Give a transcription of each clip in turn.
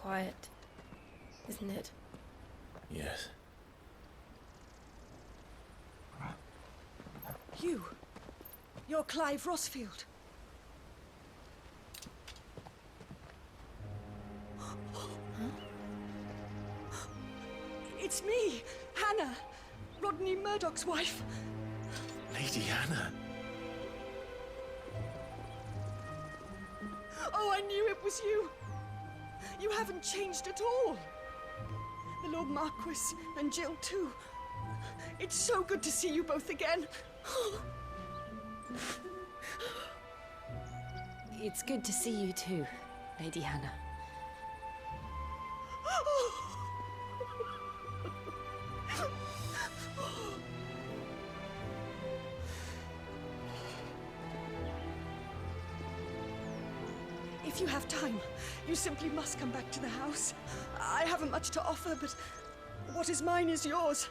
quiet, isn't it? Yes. You're Clive Rossfield. It's me, Hannah, Rodney Murdoch's wife. Lady Hannah. Oh, I knew it was you. You haven't changed at all. The Lord Marquis and Jill too. It's so good to see you both again. It's good to see you too, Lady Hannah. If you have time, you simply must come back to the house. I haven't much to offer, but what is mine is yours.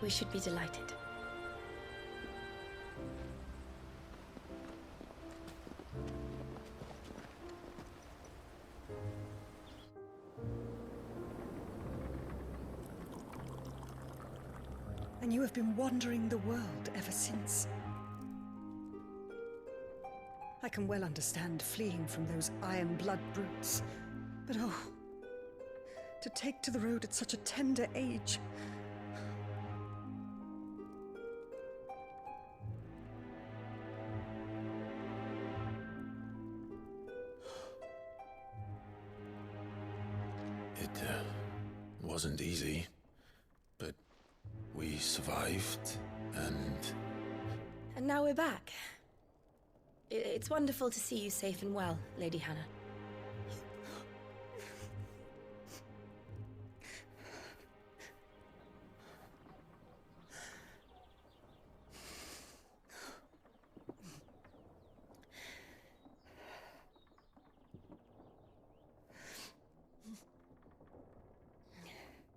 We should be delighted. And you have been wandering the world ever since. I can well understand fleeing from those iron blood brutes. But oh, to take to the road at such a tender age. It wasn't easy, but we survived, and now we're back. It's wonderful to see you safe and well, Lady Hannah.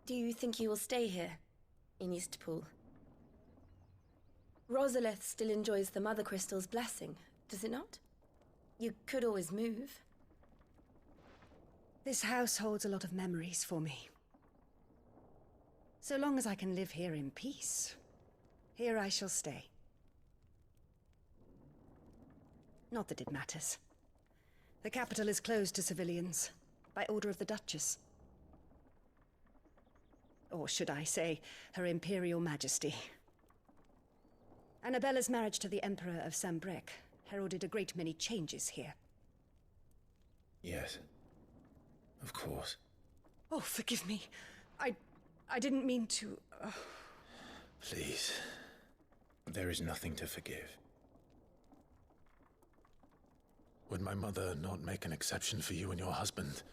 Do you think you will stay here, in Eastpool? Rosalith still enjoys the Mother Crystal's blessing, does it not? You could always move. This house holds a lot of memories for me. So long as I can live here in peace, here I shall stay. Not that it matters. The capital is closed to civilians, by order of the Duchess. Or should I say, Her Imperial Majesty. Annabella's marriage to the Emperor of Sambrec heralded a great many changes here. yes, of course. Oh, forgive me. I didn't mean to... Please, there is nothing to forgive. Would my mother not make an exception for you and your husband?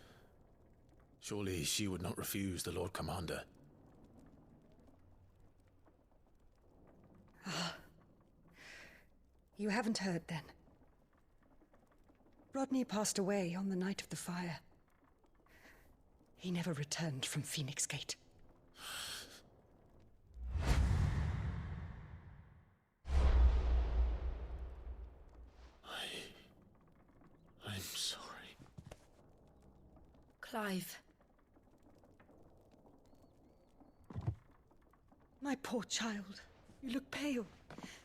Surely she would not refuse the Lord Commander. You haven't heard, then. Rodney passed away on the night of the fire. He never returned from Phoenix Gate. I'm sorry. Clive. My poor child. You look pale.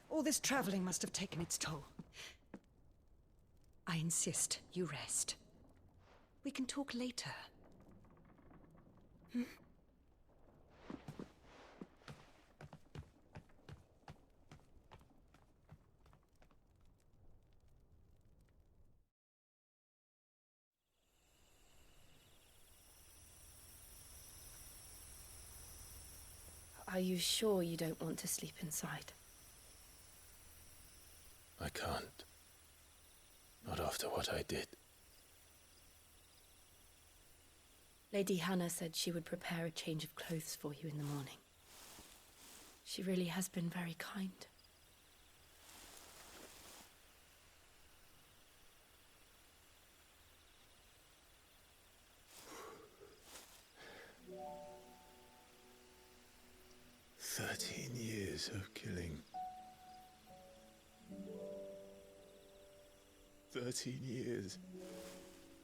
All this traveling must have taken its toll. I insist you rest. We can talk later. Are you sure you don't want to sleep inside? I can't. Not after what I did. Lady Hannah said she would prepare a change of clothes for you in the morning. She really has been very kind. "13 years of killing. 13 years,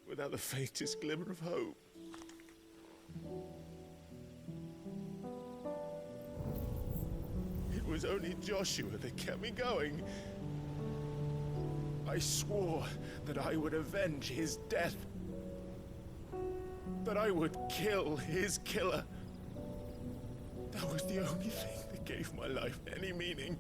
without the faintest glimmer of hope. It was only Joshua that kept me going. I swore that I would avenge his death. That I would kill his killer. That was the only thing that gave my life any meaning.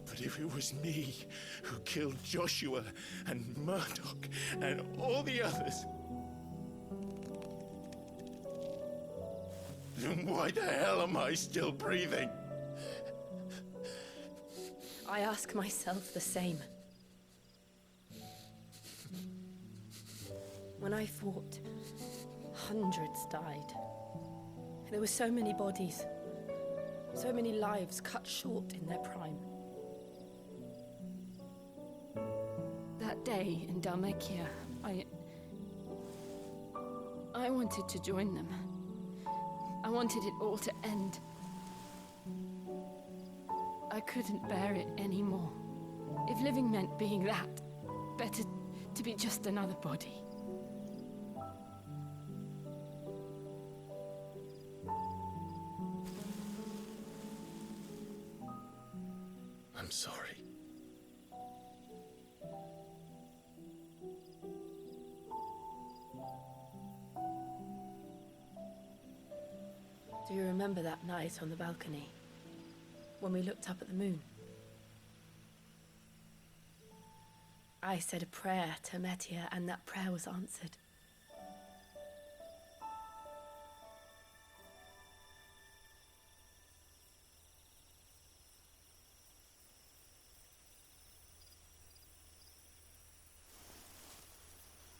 But if it was me who killed Joshua and Murdoch and all the others, then why the hell am I still breathing? I ask myself the same. When I fought, hundreds died. There were so many bodies, so many lives cut short in their prime. That day in Dalmacia, I wanted to join them. I wanted it all to end. I couldn't bear it anymore. If living meant being that, better to be just another body. I'm sorry. Do you remember that night on the balcony, when we looked up at the moon? I said a prayer to Metia, and that prayer was answered.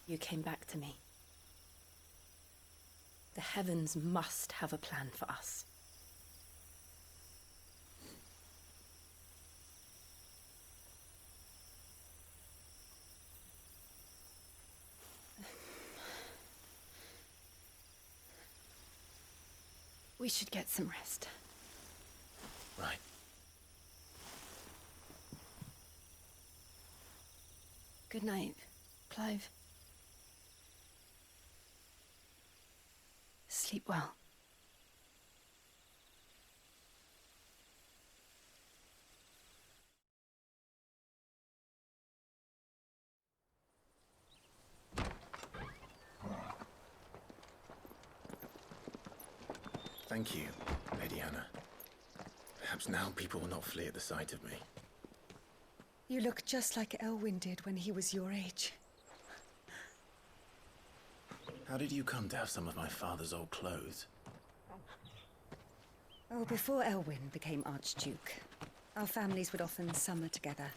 You came back to me. The heavens must have a plan for us. We should get some rest. Right. Good night, Clive. Sleep well. Thank you, Lady Hannah. Perhaps now people will not flee at the sight of me. You look just like Elwyn did when he was your age. How did you come to have some of my father's old clothes? Oh, before Elwyn became Archduke, our families would often summer together.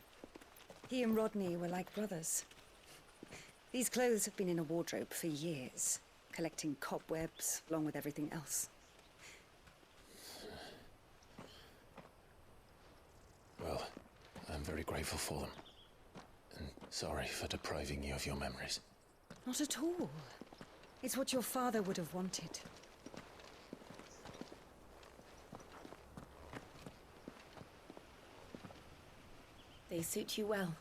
He and Rodney were like brothers. These clothes have been in a wardrobe for years, collecting cobwebs along with everything else. Well, I'm very grateful for them. And sorry for depriving you of your memories. Not at all. It's what your father would have wanted. They suit you well.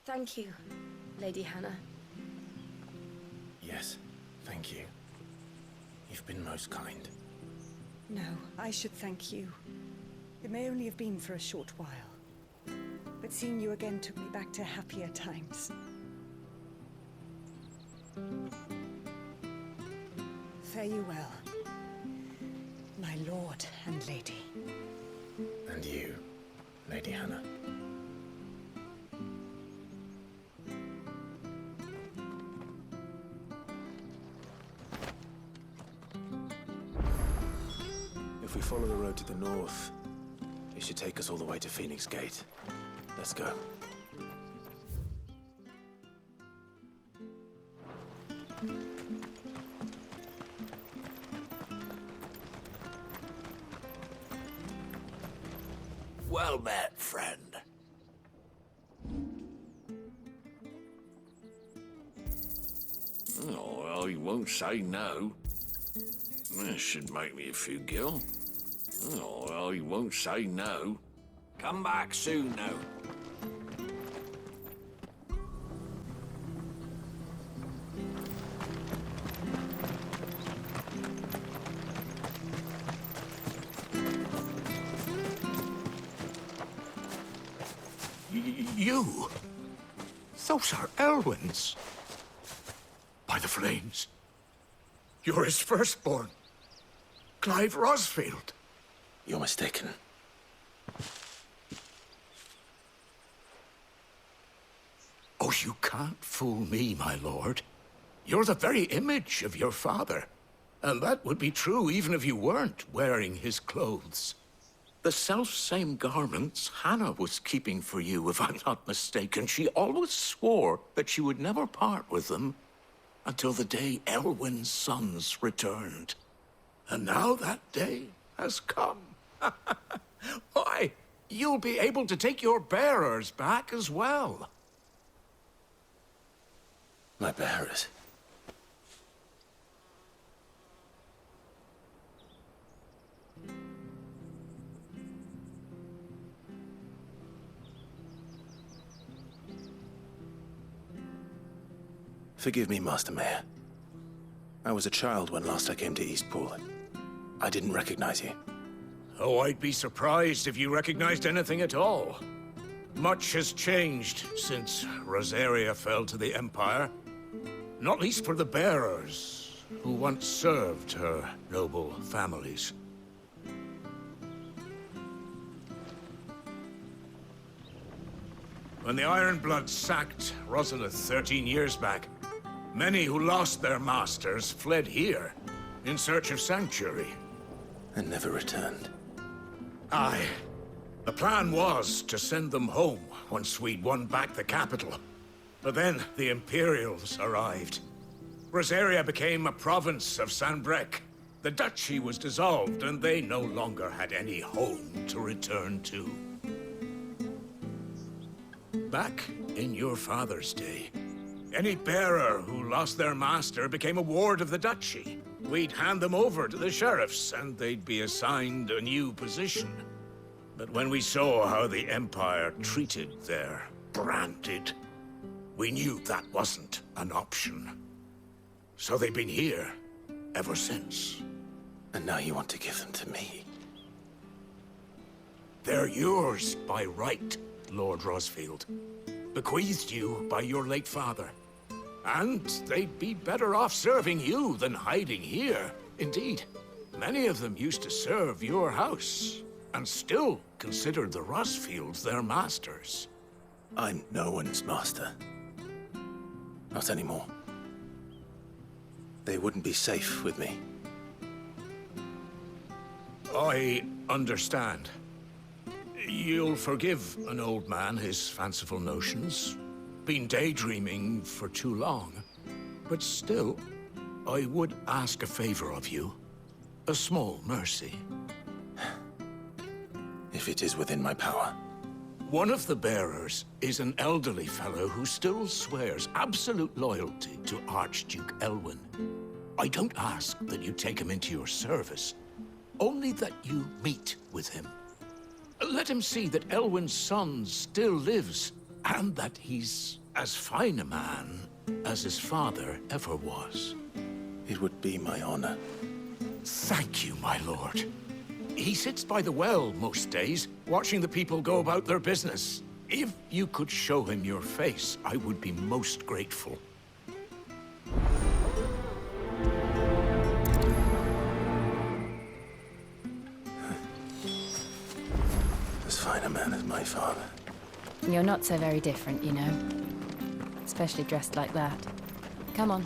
Thank you, Lady Hannah. Yes, thank you. You've been most kind. No, I should thank you. It may only have been for a short while, but seeing you again took me back to happier times. Fare you well, my lord and lady. And you, Lady Hannah. If we follow the road to the north, it should take us all the way to Phoenix Gate. Let's go. Well met, friend. Oh, well, you won't say no. This should make me a few gil. Oh, well, he won't say no. Come back soon, now. You? Those are Elwyn's. By the flames. You're his firstborn. Clive Rosfield. You're mistaken. Oh, you can't fool me, my lord. You're the very image of your father. And that would be true even if you weren't wearing his clothes. The self-same garments Hannah was keeping for you, if I'm not mistaken. She always swore that she would never part with them until the day Elwyn's sons returned. And now that day has come. Why, you'll be able to take your bearers back as well. My bearers? Forgive me, Master Mayor. I was a child when last I came to Eastpool. I didn't recognize you. Oh, I'd be surprised if you recognized anything at all. Much has changed since Rosaria fell to the Empire. Not least for the bearers, who once served her noble families. When the Ironbloods sacked Rosalith 13 years back, many who lost their masters fled here in search of sanctuary. And never returned. Aye. The plan was to send them home once we'd won back the capital. But then the Imperials arrived. Rosaria became a province of Sanbreque. The duchy was dissolved, and they no longer had any home to return to. Back in your father's day, any bearer who lost their master became a ward of the duchy. We'd hand them over to the sheriffs, and they'd be assigned a new position. But when we saw how the Empire treated their branded, we knew that wasn't an option. So they've been here ever since. And now you want to give them to me? They're yours by right, Lord Rosfield. Bequeathed you by your late father. And they'd be better off serving you than hiding here. Indeed, many of them used to serve your house, and still considered the Rosfields their masters. I'm no one's master. Not anymore. They wouldn't be safe with me. I understand. You'll forgive an old man his fanciful notions. Been daydreaming for too long. But still, I would ask a favor of you. A small mercy. If it is within my power. One of the bearers is an elderly fellow who still swears absolute loyalty to Archduke Elwyn. I don't ask that you take him into your service, only that you meet with him. Let him see that Elwyn's son still lives, and that he's as fine a man as his father ever was. It would be my honor. Thank you, my lord. He sits by the well most days, watching the people go about their business. If you could show him your face, I would be most grateful. As fine a man as my father. You're not so very different, you know. Especially dressed like that. Come on,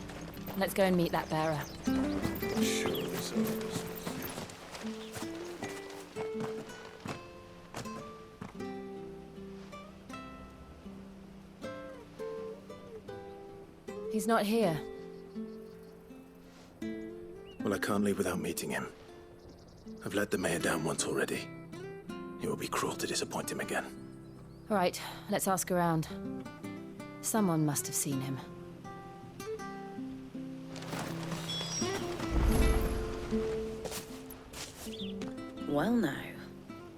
let's go and meet that bearer. Surely so. He's not here. Well, I can't leave without meeting him. I've let the mayor down once already. It would be cruel to disappoint him again. All right, let's ask around. Someone must have seen him. Well now,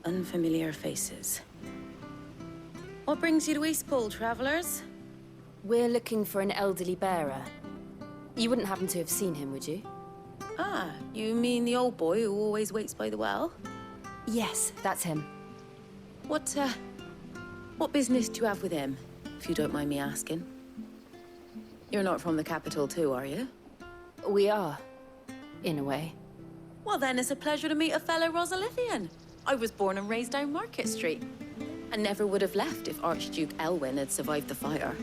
unfamiliar faces. What brings you to Eastpool, travellers? We're looking for an elderly bearer. You wouldn't happen to have seen him, would you? Ah, you mean the old boy who always waits by the well? Yes, that's him. What business do you have with him, if you don't mind me asking? You're not from the capital too, are you? We are, in a way. Well then, it's a pleasure to meet a fellow Rosalithian. I was born and raised down Market Street. And never would have left if Archduke Elwyn had survived the fire.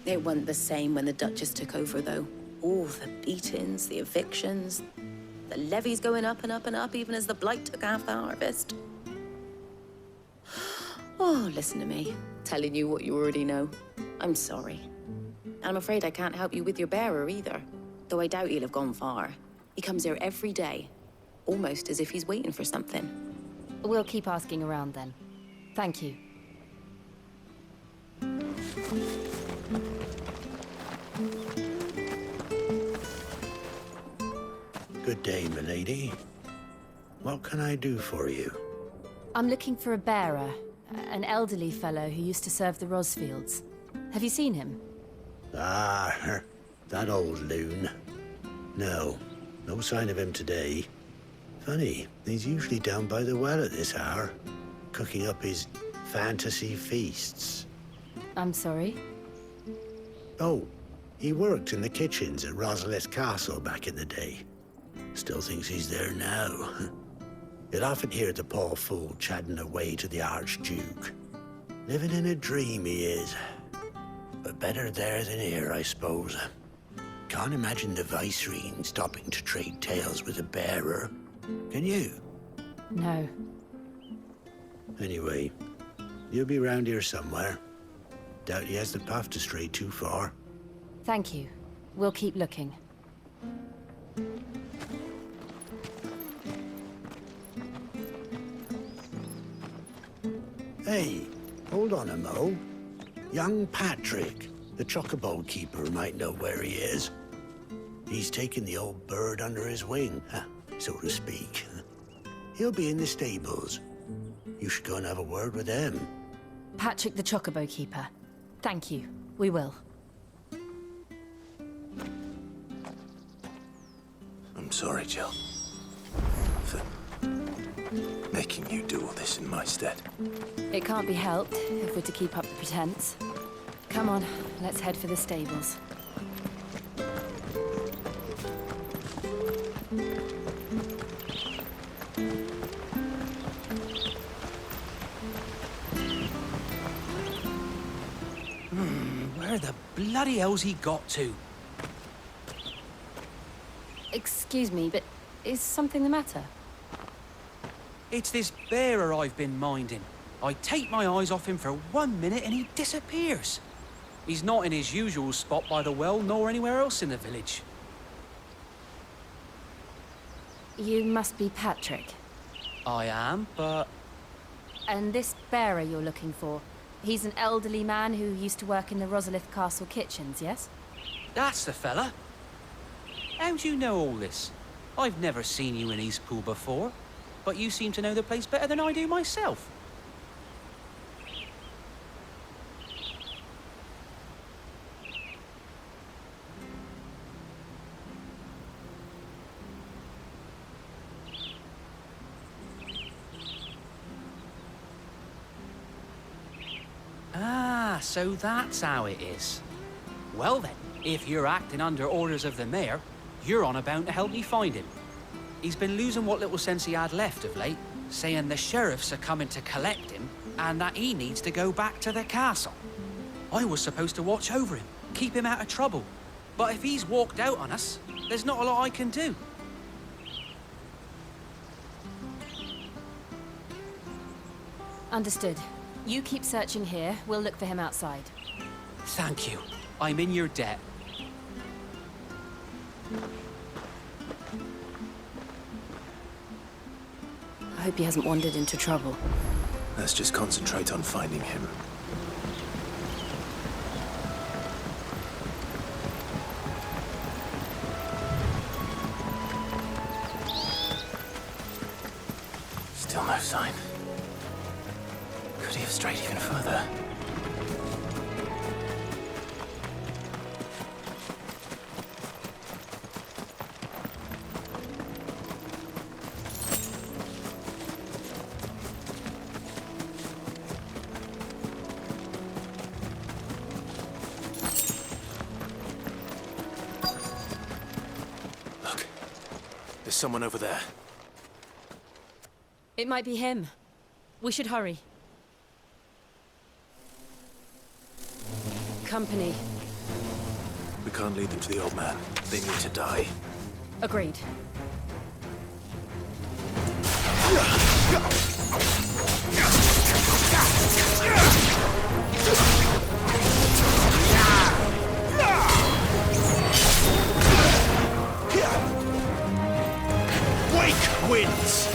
It wasn't the same when the Duchess took over, though. All the beatings, the evictions, the levies going up and up and up, even as the blight took half the harvest. Oh, listen to me, telling you what you already know. I'm sorry. And I'm afraid I can't help you with your bearer either, though I doubt he'll have gone far. He comes here every day, almost as if he's waiting for something. We'll keep asking around then. Thank you. Good day, milady. What can I do for you? I'm looking for a bearer, an elderly fellow who used to serve the Rosfields. Have you seen him? Ah, that old loon. No sign of him today. Funny, he's usually down by the well at this hour, cooking up his fantasy feasts. I'm sorry? Oh, he worked in the kitchens at Rosalith Castle back in the day. Still thinks he's there now. You'd often hear the poor fool chatting away to the Archduke. Living in a dream he is. But better there than here, I suppose. Can't imagine the Viceroy stopping to trade tales with a bearer. Can you? No. Anyway, you'll be round here somewhere. Doubt he has the path to stray too far. Thank you. We'll keep looking. Hey, hold on a mo. Young Patrick, the chocobo keeper, might know where he is. He's taken the old bird under his wing, so to speak. He'll be in the stables. You should go and have a word with him. Patrick the Chocobo Keeper. Thank you. We will. I'm sorry, Jill. For making you do all this in my stead. It can't be helped if we're to keep up the pretense. Come on, let's head for the stables. Where the bloody hell's he got to? Excuse me, but is something the matter? It's this bearer I've been minding. I take my eyes off him for 1 minute and he disappears. He's not in his usual spot by the well, nor anywhere else in the village. You must be Patrick. I am, but... And this bearer you're looking for, he's an elderly man who used to work in the Rosalith Castle kitchens, yes? That's the fella. How do you know all this? I've never seen you in Eastpool before, but you seem to know the place better than I do myself. Ah, so that's how it is. Well then, if you're acting under orders of the mayor, you're on about to help me find him. He's been losing what little sense he had left of late, saying the sheriffs are coming to collect him and that he needs to go back to the castle. I was supposed to watch over him, keep him out of trouble. But if he's walked out on us, there's not a lot I can do. Understood. You keep searching here, we'll look for him outside. Thank you. I'm in your debt. I hope he hasn't wandered into trouble. Let's just concentrate on finding him. sign. Could he have strayed even further? Look, there's someone over there. It might be him. We should hurry. Company. We can't lead them to the old man. They need to die. Agreed. Wake wins!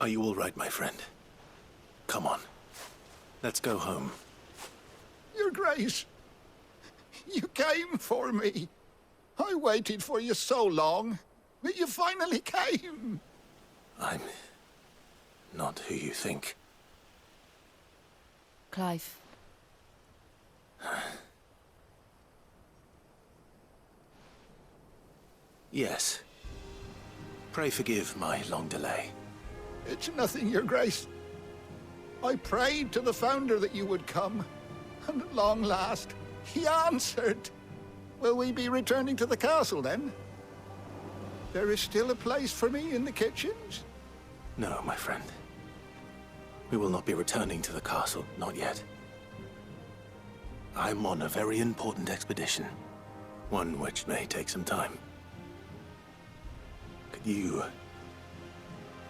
Are you all right, my friend? Come on. Let's go home. Your Grace, you came for me. I waited for you so long, but you finally came. I'm not who you think. Clive. Yes. Pray forgive my long delay. It's nothing, Your Grace. I prayed to the Founder that you would come, and at long last, he answered. Will we be returning to the castle, then? There is still a place for me in the kitchens? No, my friend. We will not be returning to the castle, not yet. I'm on a very important expedition. One which may take some time. Could you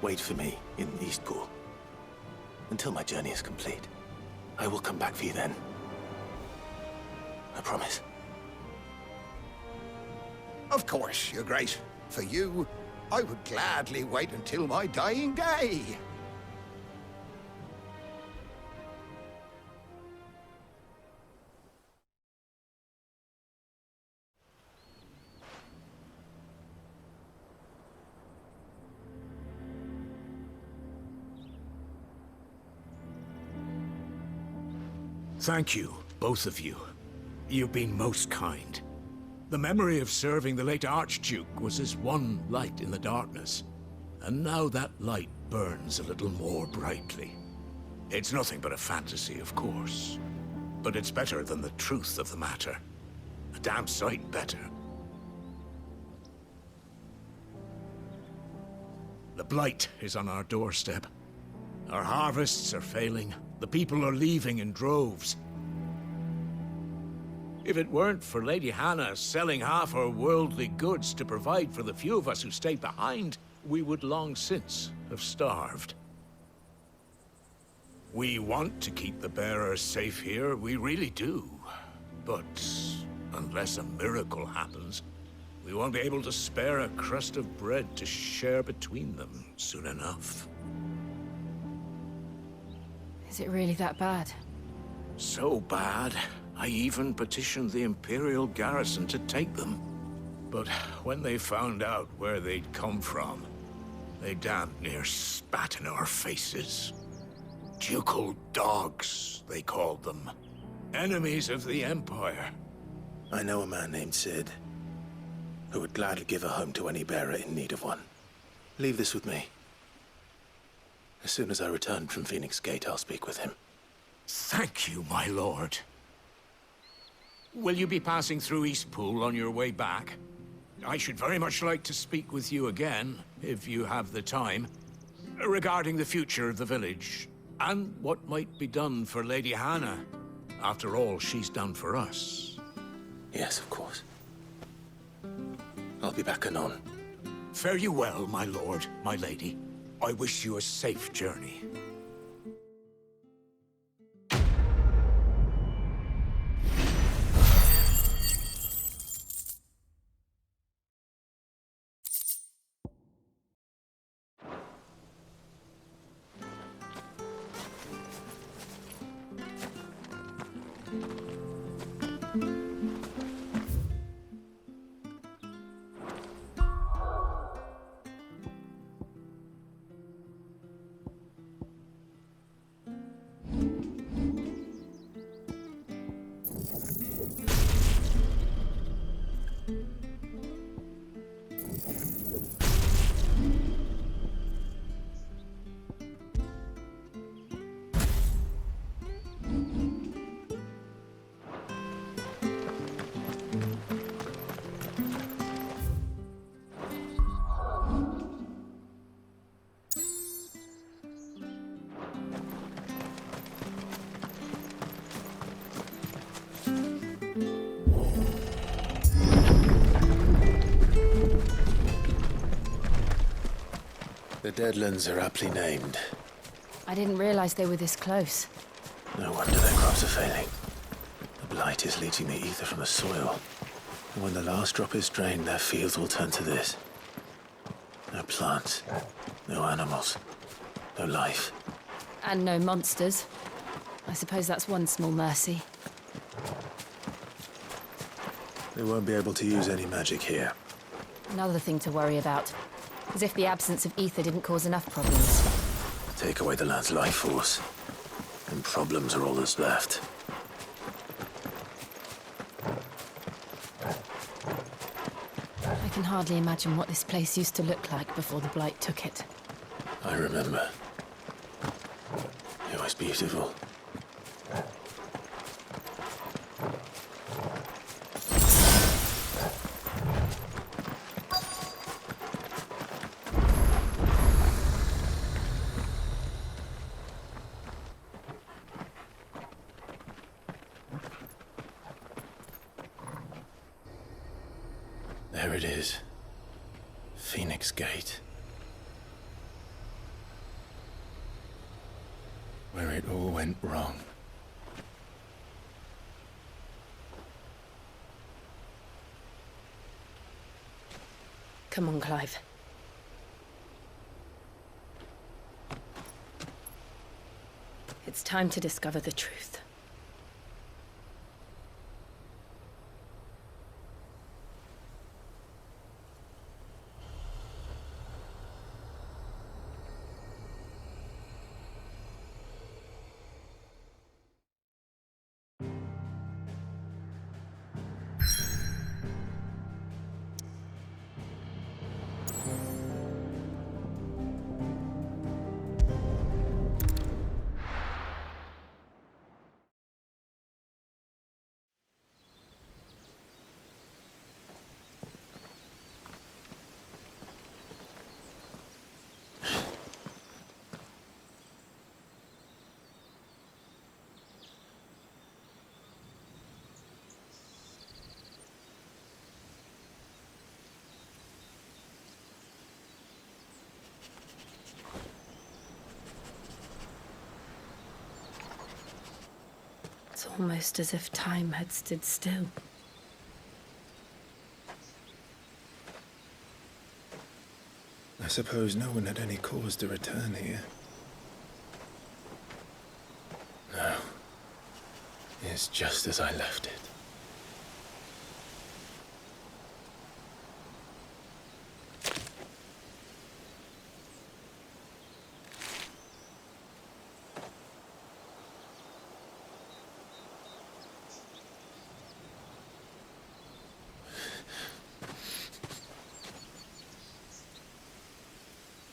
wait for me in Eastpool until my journey is complete? I will come back for you then. I promise. Of course, Your Grace. For you, I would gladly wait until my dying day. Thank you, both of you. You've been most kind. The memory of serving the late Archduke was as one light in the darkness, and now that light burns a little more brightly. It's nothing but a fantasy, of course, but it's better than the truth of the matter. A damn sight better. The blight is on our doorstep. Our harvests are failing. The people are leaving in droves. If it weren't for Lady Hannah selling half her worldly goods to provide for the few of us who stayed behind, we would long since have starved. We want to keep the bearers safe here, we really do. But unless a miracle happens, we won't be able to spare a crust of bread to share between them soon enough. Is it really that bad? So bad, I even petitioned the Imperial garrison to take them. But when they found out where they'd come from, they damn near spat in our faces. Ducal dogs, they called them. Enemies of the Empire. I know a man named Sid, who would gladly give a home to any bearer in need of one. Leave this with me. As soon as I return from Phoenix Gate, I'll speak with him. Thank you, my lord. Will you be passing through Eastpool on your way back? I should very much like to speak with you again, if you have the time, regarding the future of the village, and what might be done for Lady Hannah. After all she's done for us. Yes, of course. I'll be back anon. Fare you well, my lord, my lady. I wish you a safe journey. The Deadlands are aptly named. I didn't realize they were this close. No wonder their crops are failing. The blight is leaching the ether from the soil. And when the last drop is drained, their fields will turn to this. No plants, no animals, no life. And no monsters. I suppose that's one small mercy. They won't be able to use any magic here. Another thing to worry about. As if the absence of ether didn't cause enough problems. Take away the land's life force, and problems are all that's left. I can hardly imagine what this place used to look like before the blight took it. I remember. It was beautiful. There it is. Phoenix Gate. Where it all went wrong. Come on, Clive. It's time to discover the truth. It's almost as if time had stood still. I suppose no one had any cause to return here. No. It's just as I left it.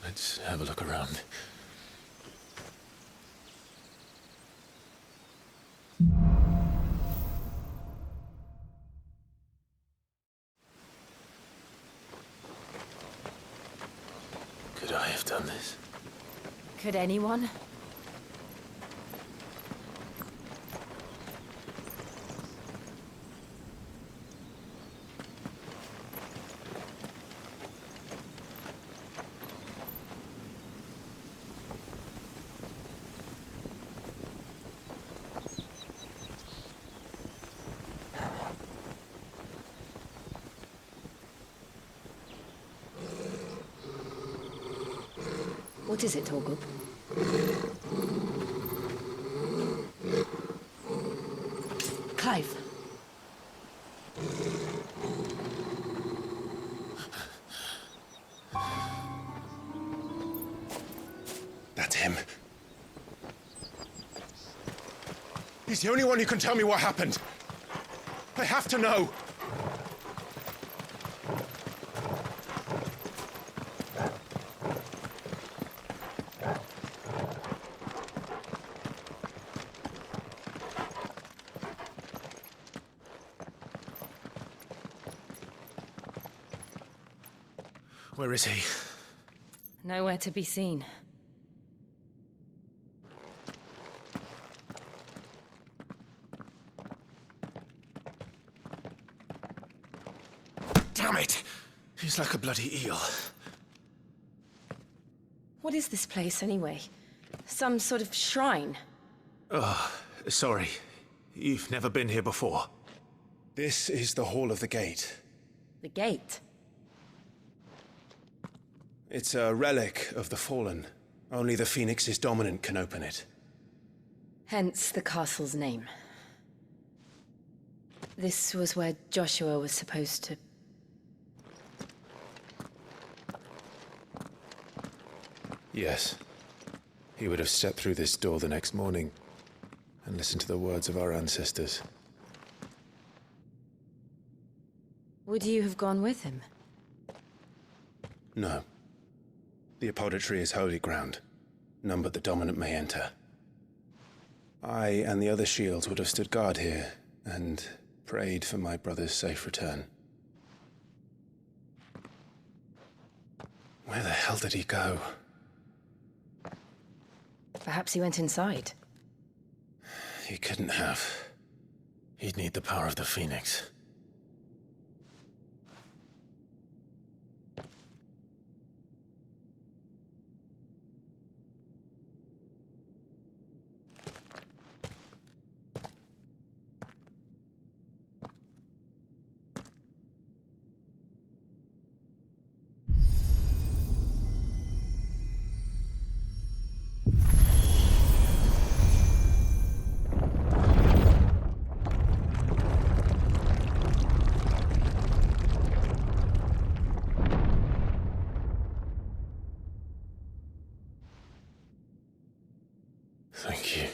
Let's have a look around. Could anyone? What is it, Torgal? Clive. That's him. He's the only one who can tell me what happened. I have to know. Where is he? Nowhere to be seen. Damn it! He's like a bloody eel. What is this place, anyway? Some sort of shrine? Oh, sorry. You've never been here before. This is the Hall of the Gate. The gate? It's a relic of the Fallen. Only the Phoenix's dominant can open it. Hence the castle's name. This was where Joshua was supposed to... Yes. He would have stepped through this door the next morning and listened to the words of our ancestors. Would you have gone with him? No. The apodatory is holy ground. None but the dominant may enter. I and the other shields would have stood guard here and prayed for my brother's safe return. Where the hell did he go? Perhaps he went inside. He couldn't have. He'd need the power of the Phoenix. Thank you,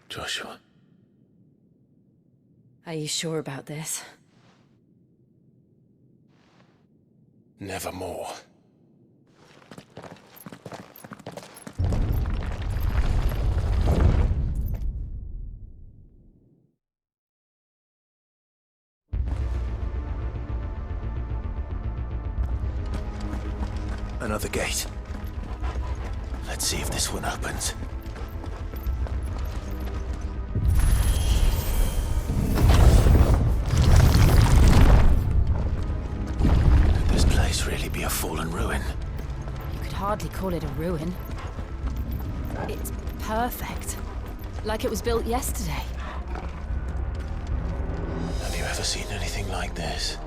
Joshua. Are you sure about this? Nevermore. Another gate. Let's see if this one opens. Could this place really be a fallen ruin? You could hardly call it a ruin. It's perfect. Like it was built yesterday. Have you ever seen anything like this?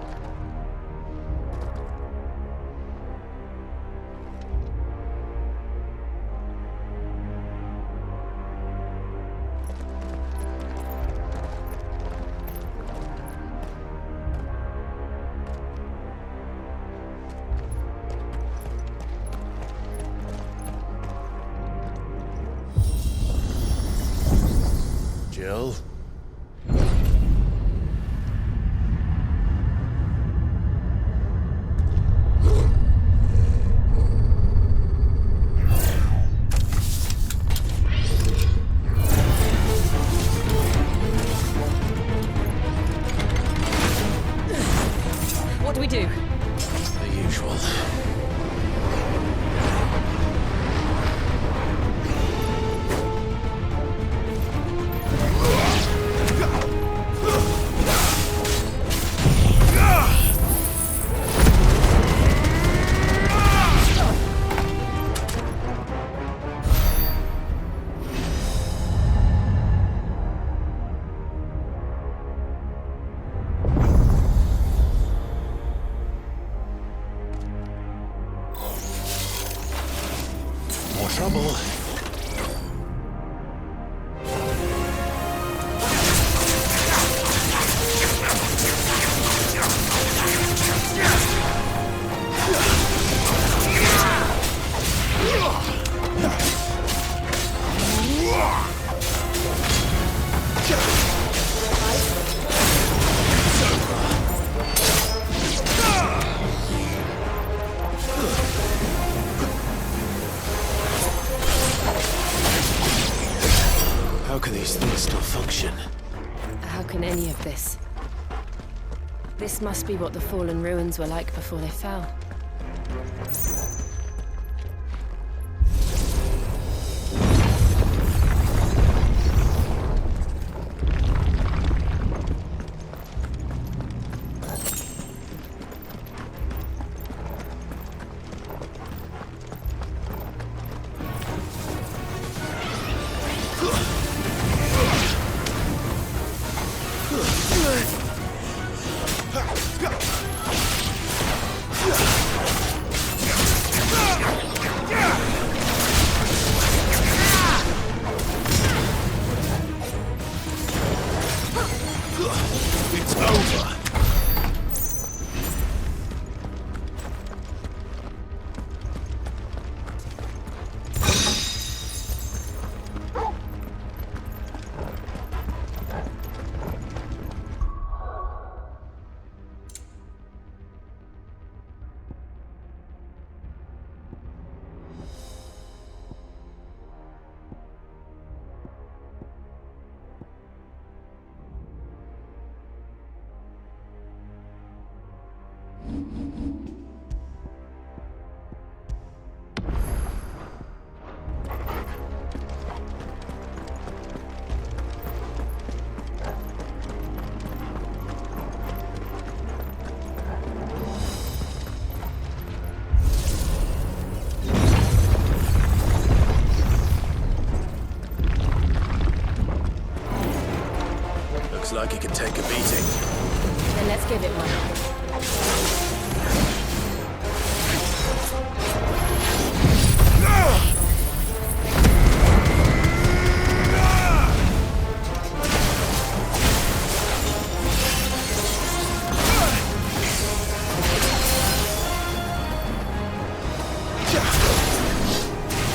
Jill? What do we do? The usual. How can these things still function? How can any of this? This must be what the fallen ruins were like before they fell. It's over! Looks like it can take a beating. Then let's give it one.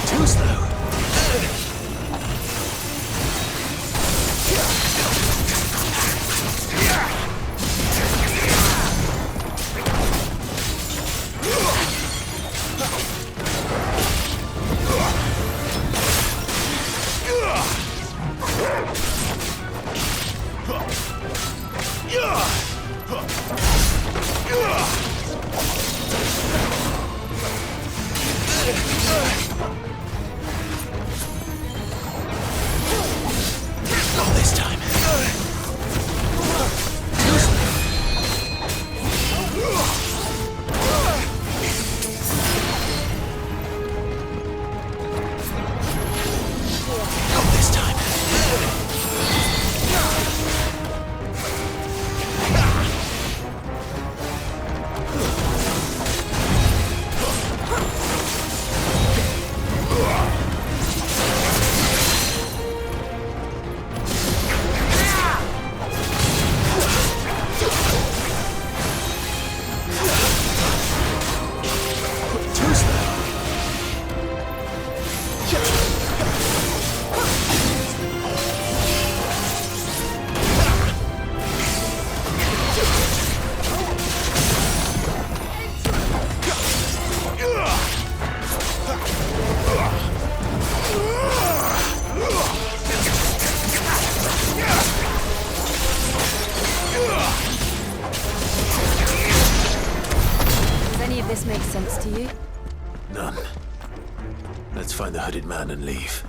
Too slow. Not this time. Not this time. Too slow. Does any of this make sense to you? None. Let's find the hooded man and leave.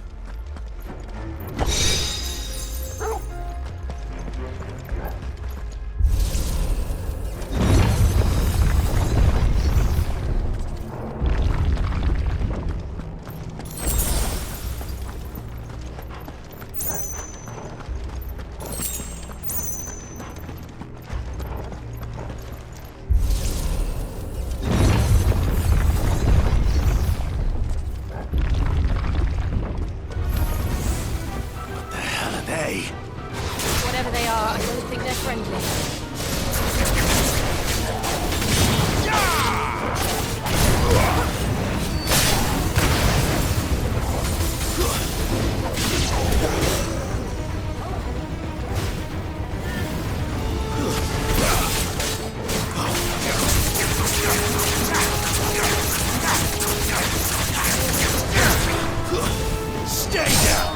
friendly. Stay down!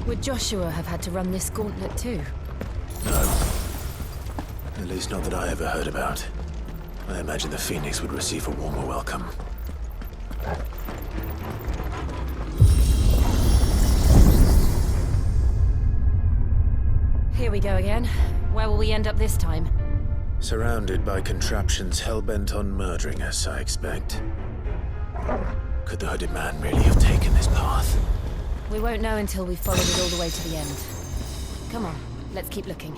Would Joshua have had to run this gauntlet too? No. At least not that I ever heard about. I imagine the Phoenix would receive a warmer welcome. Here we go again. Where will we end up this time? Surrounded by contraptions hell-bent on murdering us, I expect. Could the hooded man really have taken this path? We won't know until we've followed it all the way to the end. Come on, let's keep looking.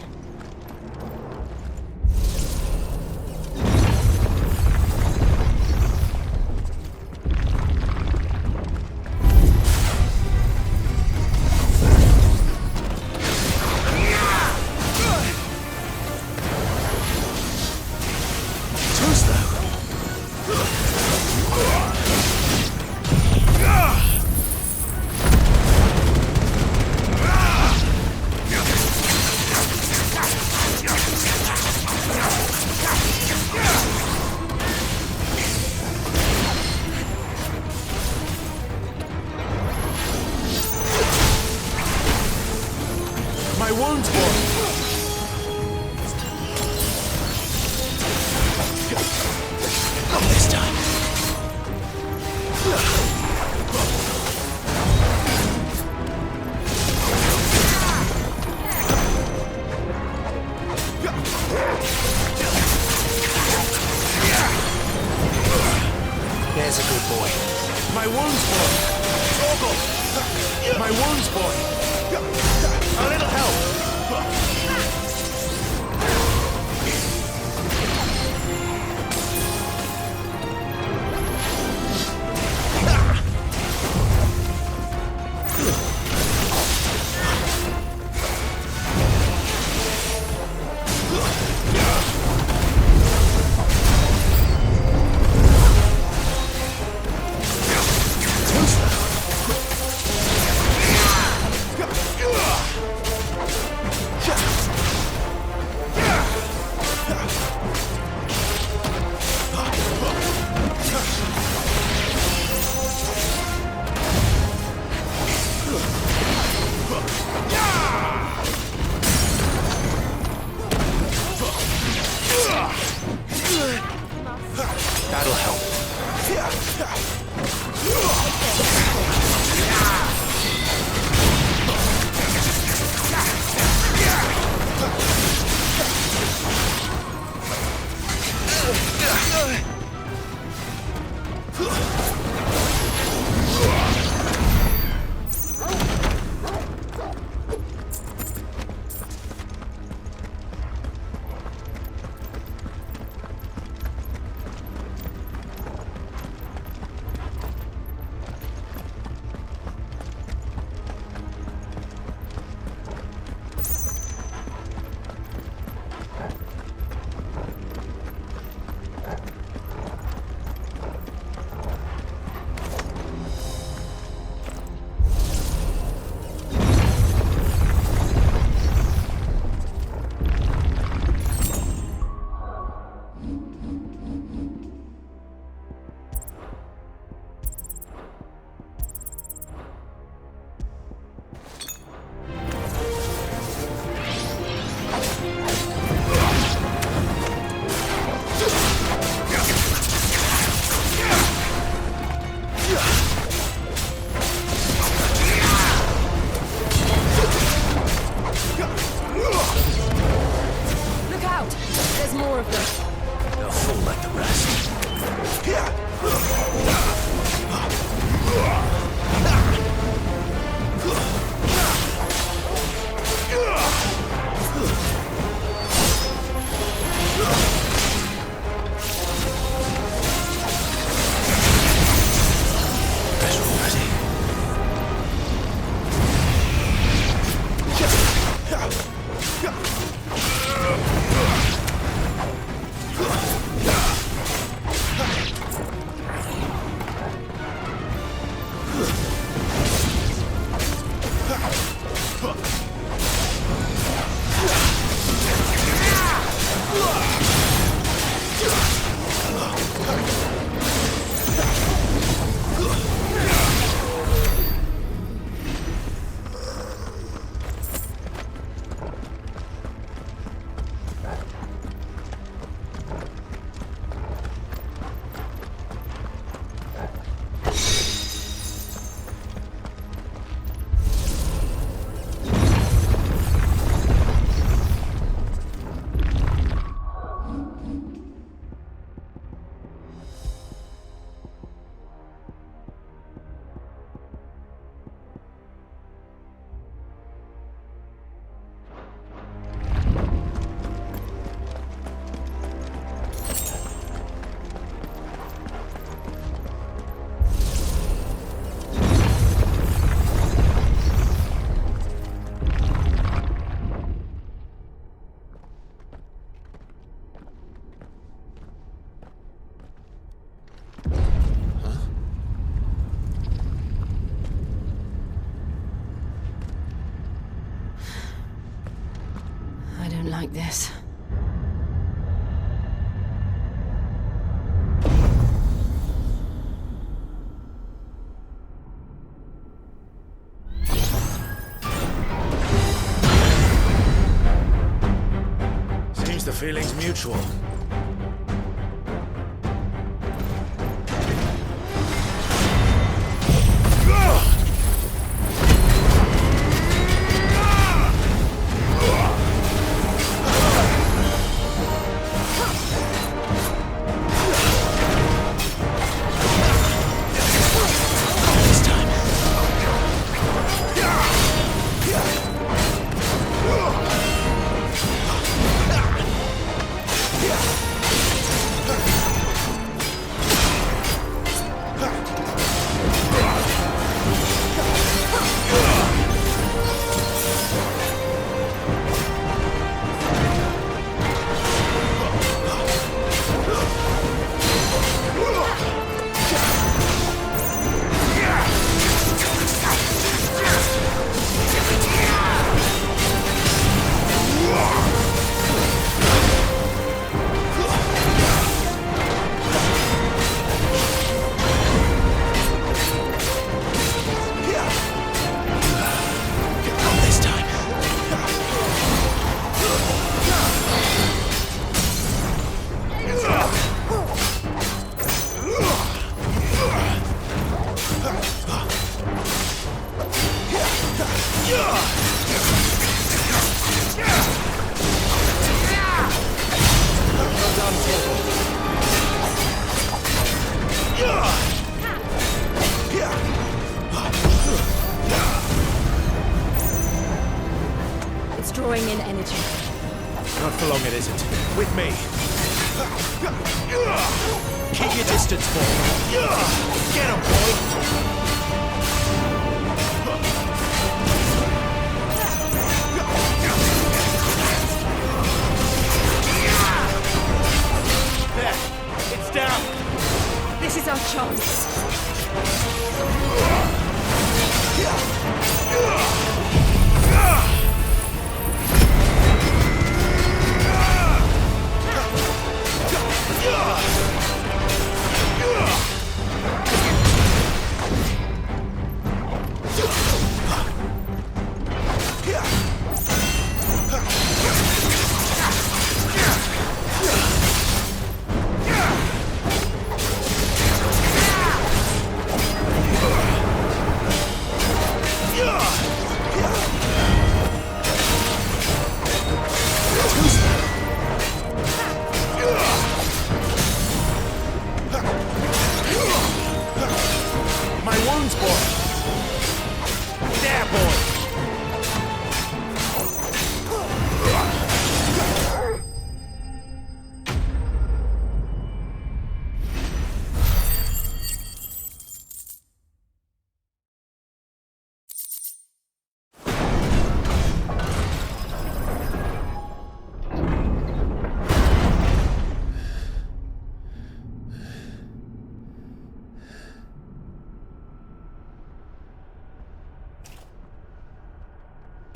My wounds, boy! Not this time. There's a good boy. My wounds, boy! Torgal! My wounds, boy! A little help! like this. Seems the feeling's mutual. It's drawing in energy. Not for long, it isn't. With me. Keep your distance, boy. Get him, boy. There. It's down. This is our chance.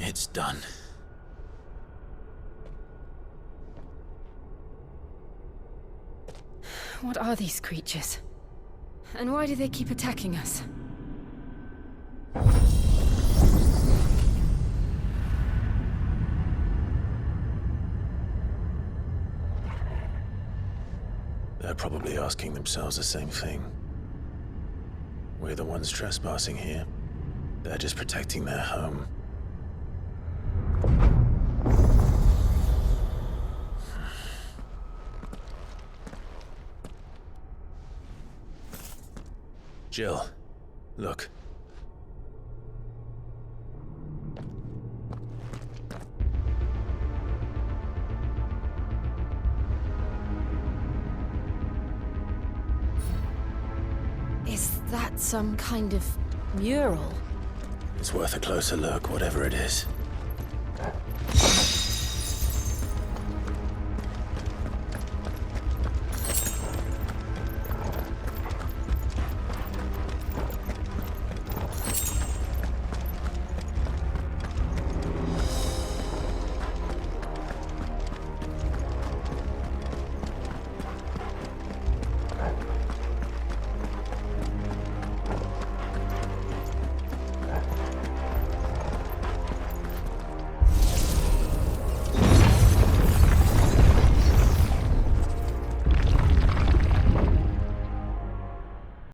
It's done. What are these creatures? And why do they keep attacking us? They're probably asking themselves the same thing. We're the ones trespassing here. They're just protecting their home. Jill, look. Is that some kind of mural? It's worth a closer look, whatever it is.